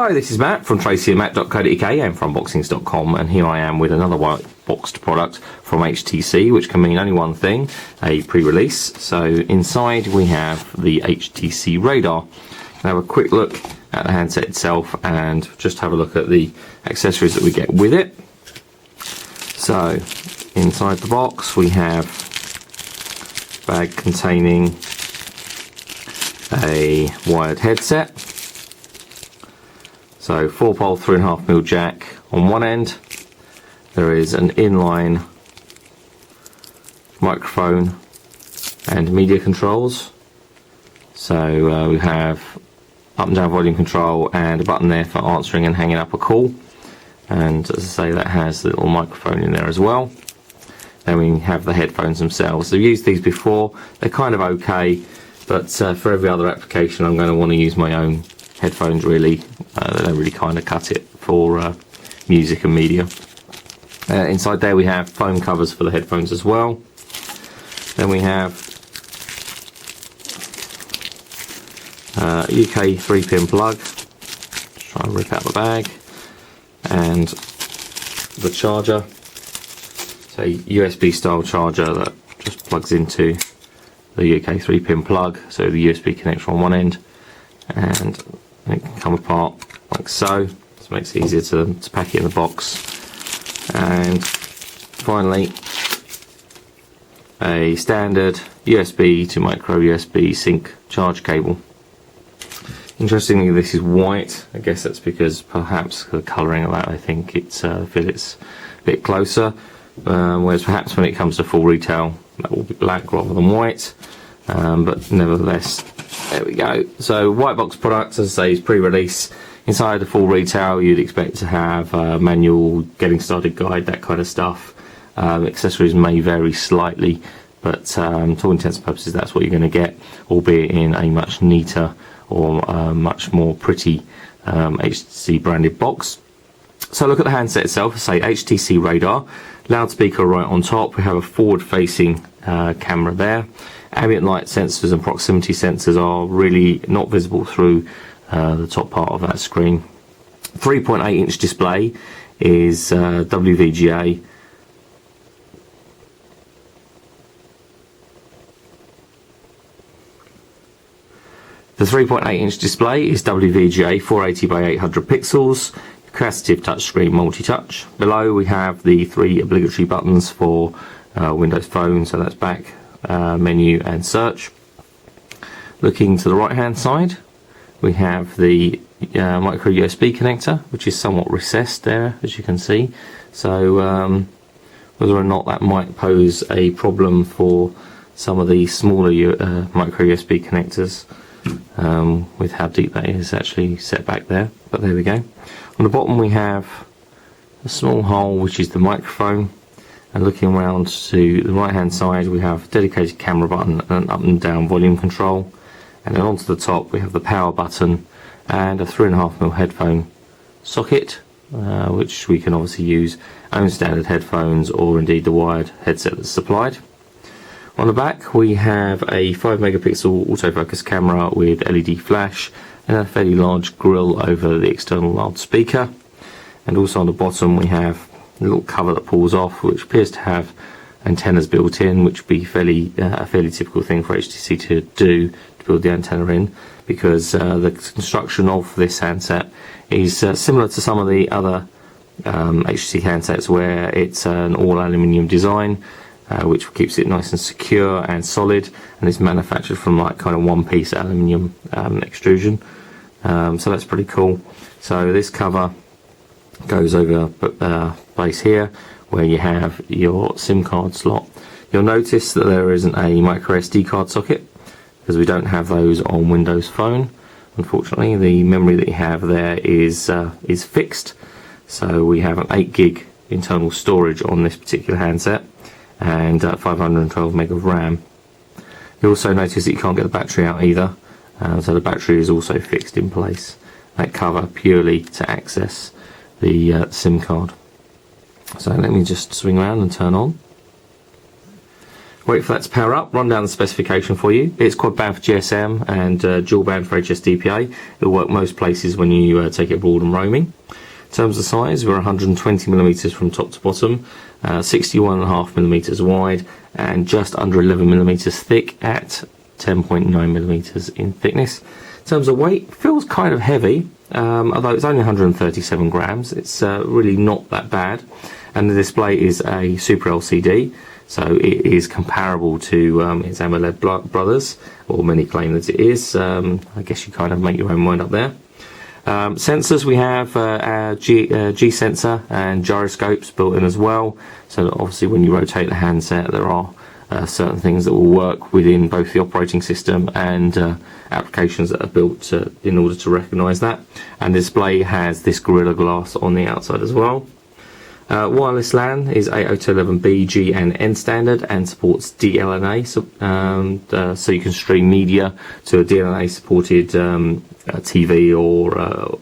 Hello, this is Matt from tracyandmatt.co.uk and from boxings.com, and here I am with another white boxed product from HTC, which can mean only one thing, a pre-release. So inside we have the HTC Radar. Have a quick look at the handset itself and just have a look at the accessories that we get with it. So inside the box we have a bag containing a wired headset. So 4-pole 3.5mm jack on one end. There is an inline microphone and media controls. So we have up and down volume control and a button there for answering and hanging up a call. And as I say, that has the little microphone in there as well. Then we have the headphones themselves. I've used these before, they're kind of okay, but for every other application I'm going to want to use my own headphones really. They don't really kind of cut it for music and media. Inside there we have foam covers for the headphones as well. Then we have UK 3-pin plug. Just try and rip out the bag. And the charger. So USB style charger that just plugs into the UK 3-pin plug. So the USB connector on one end. And it can come apart like so. This makes it easier to pack it in the box. And finally, a standard USB to micro USB sync charge cable. Interestingly, this is white. I guess that's because perhaps the colouring of that, I think it's feel it's a bit closer. Whereas perhaps when it comes to full retail, that will be black rather than white. But nevertheless, there we go. So white box products, as I say, is pre-release. Inside the full retail, you'd expect to have a manual, getting started guide, that kind of stuff. Accessories may vary slightly, but to all intents and purposes, that's what you're going to get, albeit in a much neater or much more pretty HTC branded box. So look at the handset itself. Say HTC Radar, loudspeaker right on top. We have a forward-facing camera there. Ambient light sensors and proximity sensors are really not visible through the top part of that screen. 3.8-inch display is WVGA. The 3.8-inch display is WVGA 480 by 800 pixels, capacitive touchscreen multi-touch. Below we have the 3 obligatory buttons for Windows Phone, so that's back, menu and search. Looking to the right hand side, we have the micro USB connector, which is somewhat recessed there, as you can see. So whether or not that might pose a problem for some of the smaller micro USB connectors, with how deep that is actually set back there, but there we go. On the bottom we have a small hole which is the microphone, and looking around to the right hand side we have a dedicated camera button and an up and down volume control, and then onto the top we have the power button and a 3.5mm headphone socket, which we can obviously use own standard headphones or indeed the wired headset that's supplied. On the back we have a 5-megapixel autofocus camera with LED flash and a fairly large grille over the external loudspeaker. And also on the bottom we have a little cover that pulls off, which appears to have antennas built in, which would be a fairly typical thing for HTC to do, to build the antenna in, because the construction of this handset is similar to some of the other HTC handsets, where it's an all aluminium design. Which keeps it nice and secure and solid, and it's manufactured from like kind of one-piece aluminium extrusion. So that's pretty cool. So this cover goes over place here where you have your SIM card slot. You'll notice that there isn't a micro SD card socket because we don't have those on Windows Phone. Unfortunately, the memory that you have there is fixed. So we have an 8 gig internal storage on this particular handset, and 512 meg of RAM. You also notice that you can't get the battery out either, so the battery is also fixed in place. That cover purely to access the SIM card. So let me just swing around and turn on. Wait for that to power up, run down the specification for you. It's quad band for GSM and dual band for HSDPA. It'll work most places when you take it abroad and roaming. In terms of size, we're 120mm from top to bottom, 61.5mm wide, and just under 11mm thick at 10.9mm in thickness. In terms of weight, feels kind of heavy, although it's only 137 grams. It's really not that bad. And the display is a Super LCD, so it is comparable to its AMOLED brothers, or many claim that it is. I guess you kind of make your own mind up there. Sensors, we have our G sensor and gyroscopes built in as well, so that obviously when you rotate the handset there are certain things that will work within both the operating system and applications that are built in order to recognise that. And the display has this Gorilla Glass on the outside as well. Wireless LAN is 802.11b, G and N standard and supports DLNA, so you can stream media to a DLNA supported TV or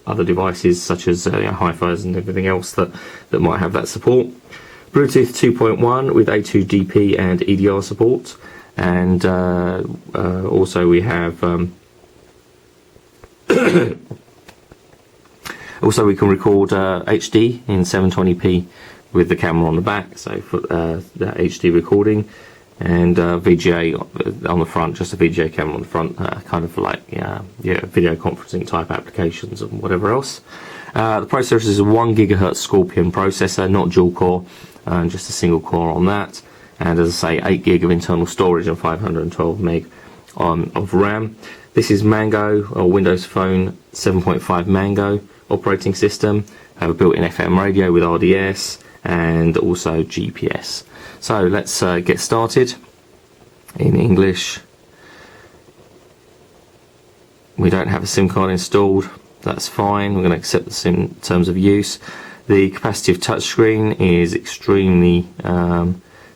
other devices such as hi-fis and everything else that might have that support. Bluetooth 2.1 with A2DP and EDR support, and also we have also we can record HD in 720p with the camera on the back, so for that HD recording, and VGA on the front, just a VGA camera on the front, kind of like video conferencing type applications and whatever else. The processor is a 1 GHz Scorpion processor, not dual core, just a single core on that, and as I say, 8 GB of internal storage and 512 meg of RAM. This is Mango, or Windows Phone 7.5 Mango operating system. Have a built-in FM radio with RDS and also GPS. So let's get started. In English, we don't have a SIM card installed. That's fine. We're going to accept the SIM terms of use. The capacitive touchscreen is extremely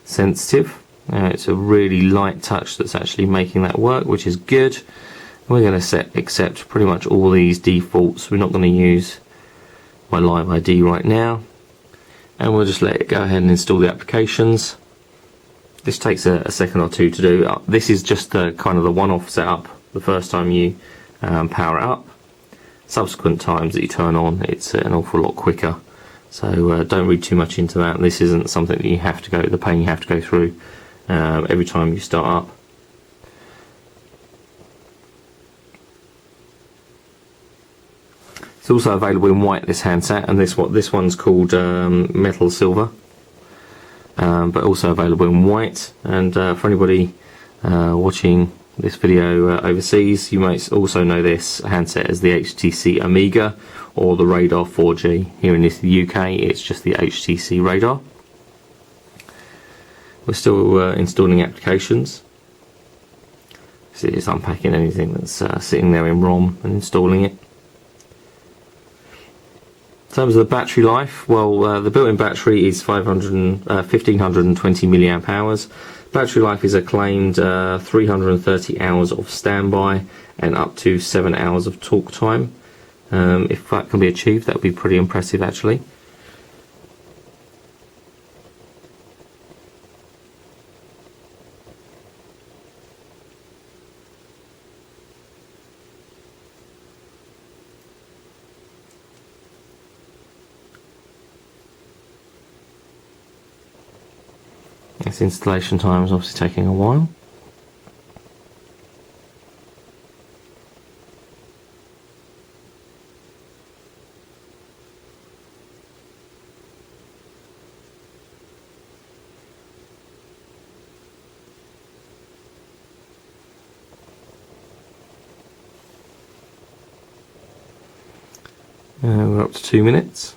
sensitive. It's a really light touch that's actually making that work, which is good. We're going to accept pretty much all these defaults. We're not going to use my Live ID right now, and we'll just let it go ahead and install the applications. This takes a second or two to do. This is just the kind of the one-off setup the first time you power it up. Subsequent times that you turn on, it's an awful lot quicker. So don't read too much into that. This isn't something that you have to the pain you have to go through every time you start up. It's also available in white, this handset, and this one's called Metal Silver, but also available in white. And for anybody watching this video overseas, you might also know this handset as the HTC Amiga or the Radar 4G. Here in the UK, it's just the HTC Radar. We're still installing applications. So it's unpacking anything that's sitting there in ROM and installing it. In terms of the battery life, well, the built-in battery is 1520 milliamp hours. Battery life is a claimed 330 hours of standby and up to 7 hours of talk time. If that can be achieved, that would be pretty impressive actually. This installation time is obviously taking a while. We're up to 2 minutes.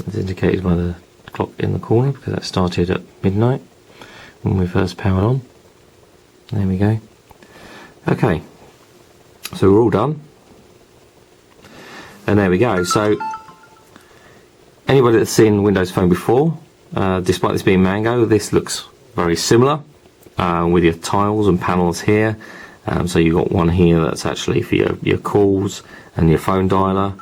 It's indicated by the clock in the corner because that started at midnight when we first powered on. There we go. Okay, so we're all done, and there we go. So anybody that's seen Windows Phone before, despite this being Mango, this looks very similar with your tiles and panels here. So you've got one here that's actually for your calls and your phone dialer,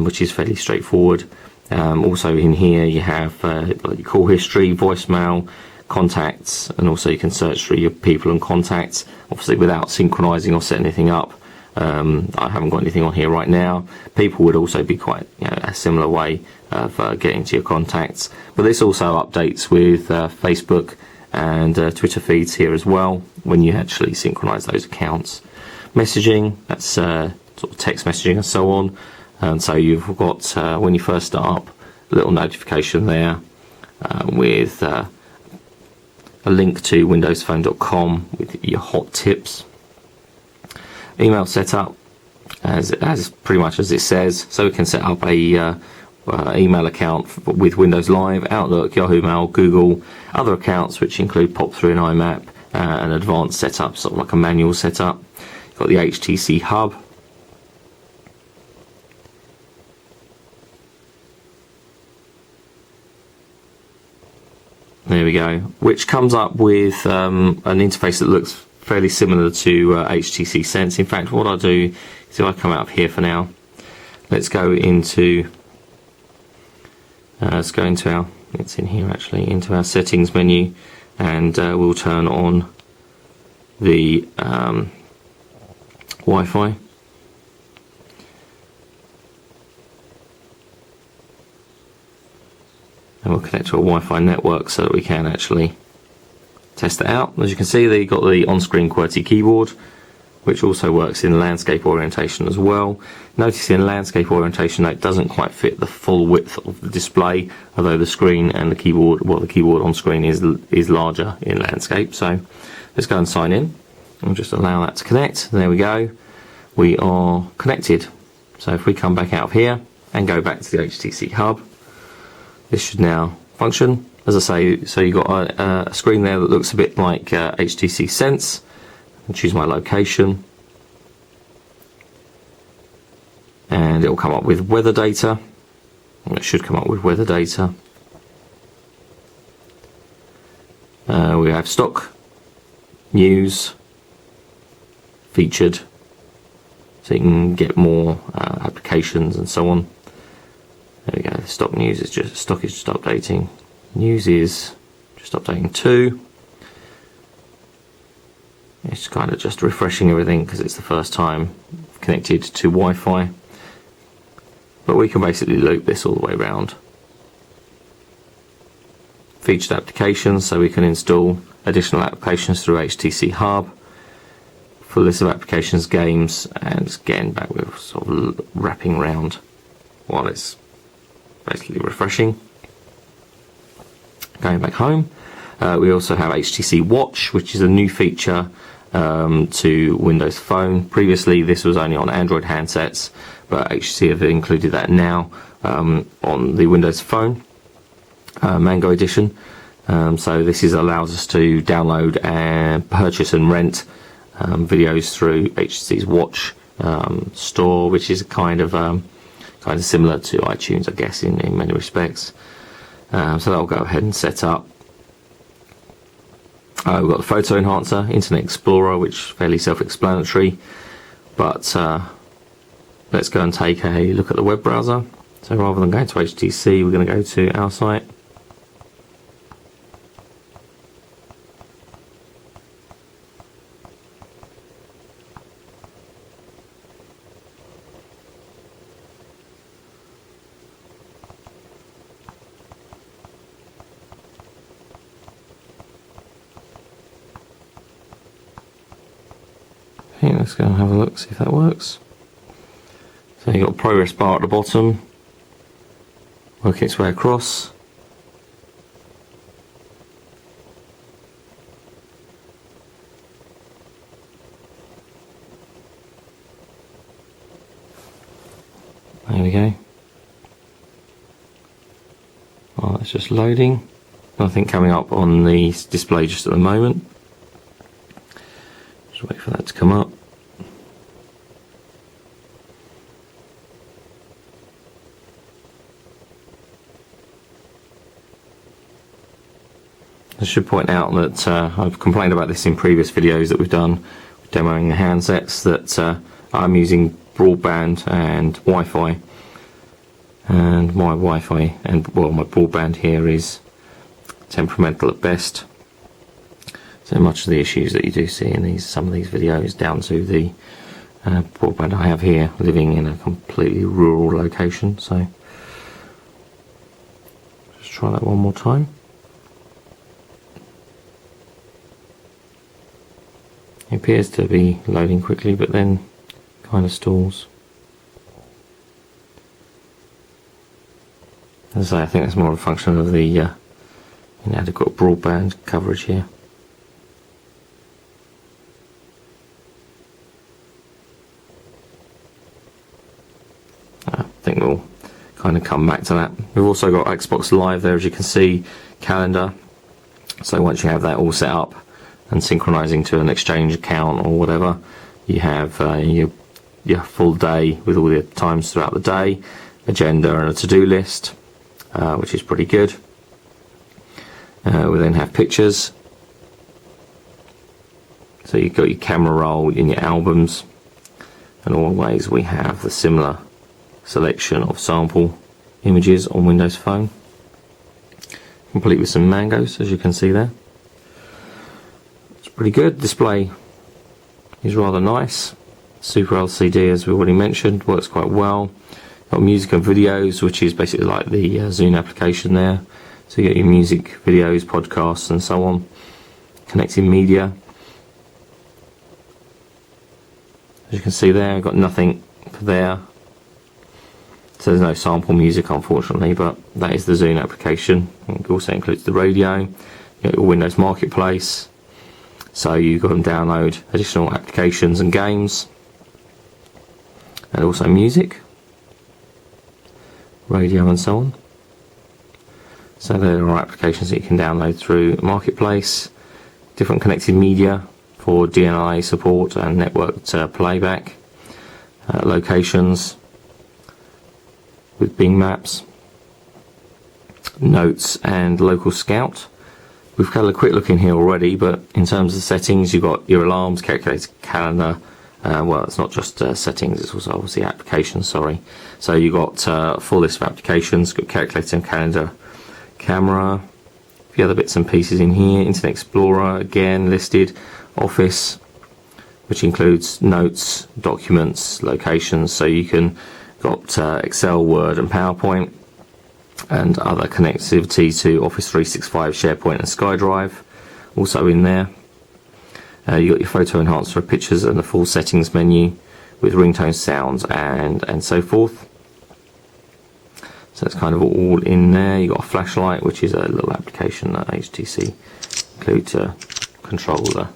which is fairly straightforward. Also in here you have like your call history, voicemail, contacts, and also you can search through your people and contacts, obviously without synchronizing or setting anything up. I haven't got anything on here right now. People would also be quite a similar way of getting to your contacts, but this also updates with Facebook and Twitter feeds here as well when you actually synchronize those accounts. Messaging, that's sort of text messaging and so on, and so you've got when you first start up, a little notification there with a link to windowsphone.com with your hot tips. Email setup, as pretty much as it says, so we can set up a email account with Windows Live, Outlook, Yahoo Mail, Google, other accounts which include Pop3 and IMAP, and advanced setup, sort of like a manual setup. You've got the HTC Hub. There we go, which comes up with an interface that looks fairly similar to HTC Sense. In fact, what I'll do is if I come out of here for now, let's go into our, it's in here actually, into our settings menu, and we'll turn on the Wi-Fi. And we'll connect to a Wi-Fi network so that we can actually test it out. As you can see, they've got the on-screen QWERTY keyboard, which also works in landscape orientation as well. Notice in landscape orientation that it doesn't quite fit the full width of the display, although the screen and the keyboard, well, the keyboard on screen is larger in landscape. So let's go and sign in. We'll just allow that to connect. There we go. We are connected. So if we come back out of here and go back to the HTC Hub, this should now function. As I say, so you've got a screen there that looks a bit like HTC Sense. I'll choose my location, and it will come up with weather data. It should come up with weather data. We have stock, news, featured, so you can get more applications and so on. There we go. Stock news is just updating. News is just updating too. It's kind of just refreshing everything because it's the first time connected to Wi-Fi. But we can basically loop this all the way around. Featured applications, so we can install additional applications through HTC Hub. Full list of applications, games, and again back with sort of wrapping around while it's basically refreshing. Going back home, we also have HTC Watch, which is a new feature to Windows Phone. Previously this was only on Android handsets, but HTC have included that now on the Windows Phone Mango Edition. So this allows us to download and purchase and rent videos through HTC's Watch store, which is kind of similar to iTunes, I guess, in many respects. So that'll go ahead and set up. We've got the photo enhancer, Internet Explorer, which is fairly self-explanatory, but let's go and take a look at the web browser. So rather than going to HTC, we're going to go to our site. Okay, let's go and have a look, see if that works. So you've got a progress bar at the bottom, working its way across. There we go. Oh, it's just loading. Nothing coming up on the display just at the moment. Just wait for that to come up. I should point out that I've complained about this in previous videos that we've done demoing the handsets, that I'm using broadband and Wi-Fi, and my Wi-Fi and, well, my broadband here is temperamental at best. So much of the issues that you do see in some of these videos down to the broadband I have here, living in a completely rural location. So just try that one more time. It appears to be loading quickly, but then kind of stalls. As I say, I think that's more a function of the inadequate broadband coverage here. I think we'll kind of come back to that. We've also got Xbox Live there, as you can see, calendar. So once you have that all set up and synchronizing to an Exchange account or whatever, you have your full day with all the times throughout the day, agenda and a to-do list, which is pretty good. We then have pictures. So you've got your camera roll in your albums, and always we have the similar selection of sample images on Windows Phone, complete with some mangoes, as you can see there. It's pretty good. Display is rather nice. Super LCD, as we already mentioned, works quite well. Got music and videos, which is basically like the Zune application there. So you get your music, videos, podcasts and so on. Connecting media. As you can see there, I've got nothing for there. So there's no sample music, unfortunately, but that is the Zune application. It also includes the radio. You got your Windows Marketplace. So you can download additional applications and games. And also music, radio and so on. So there are applications that you can download through Marketplace, different connected media for DNI support and networked playback, locations with Bing Maps, notes and local scout. We've had a quick look in here already, but in terms of settings, you've got your alarms, calculator, calendar. Well, it's not just settings, it's also obviously applications, sorry. So you've got a full list of applications, got calculator and calendar, camera, a few other bits and pieces in here, Internet Explorer, again listed, Office, which includes notes, documents, locations, so you can got Excel, Word and PowerPoint, and other connectivity to Office 365, SharePoint and SkyDrive, also in there. You got your photo enhancer of pictures and the full settings menu with ringtone sounds and so forth. So it's kind of all in there. You got a flashlight, which is a little application that HTC include to control the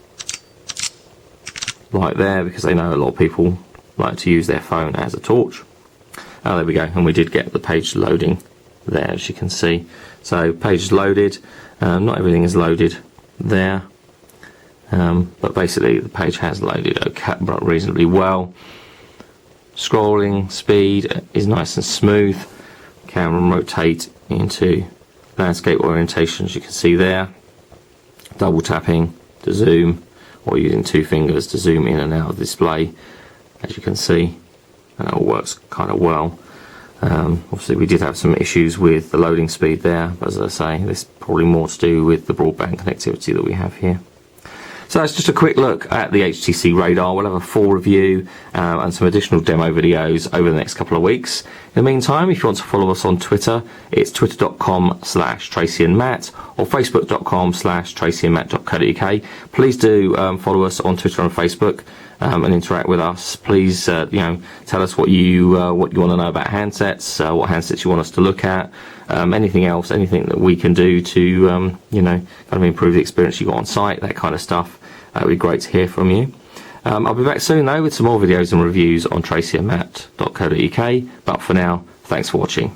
light there, because they know a lot of people like to use their phone as a torch. Oh, there we go, and we did get the page loading there, as you can see. So page is loaded. Not everything is loaded there. But basically the page has loaded reasonably well. Scrolling speed is nice and smooth. Can rotate into landscape orientation, as you can see there. Double tapping to zoom, or using two fingers to zoom in and out of the display, as you can see, and it all works kind of well. Obviously we did have some issues with the loading speed there, but as I say, this is probably more to do with the broadband connectivity that we have here. So that's just a quick look at the HTC Radar. We'll have a full review and some additional demo videos over the next couple of weeks. In the meantime, if you want to follow us on Twitter, it's twitter.com/TracyandMatt or facebook.com/TracyandMatt.co.uk. Please do follow us on Twitter and Facebook and interact with us. Please, tell us what you want to know about handsets, what handsets you want us to look at, anything else, anything that we can do to, kind of improve the experience you got on site, that kind of stuff. It would be great to hear from you. I'll be back soon though with some more videos and reviews on TracyandMatt.co.uk. But for now, thanks for watching.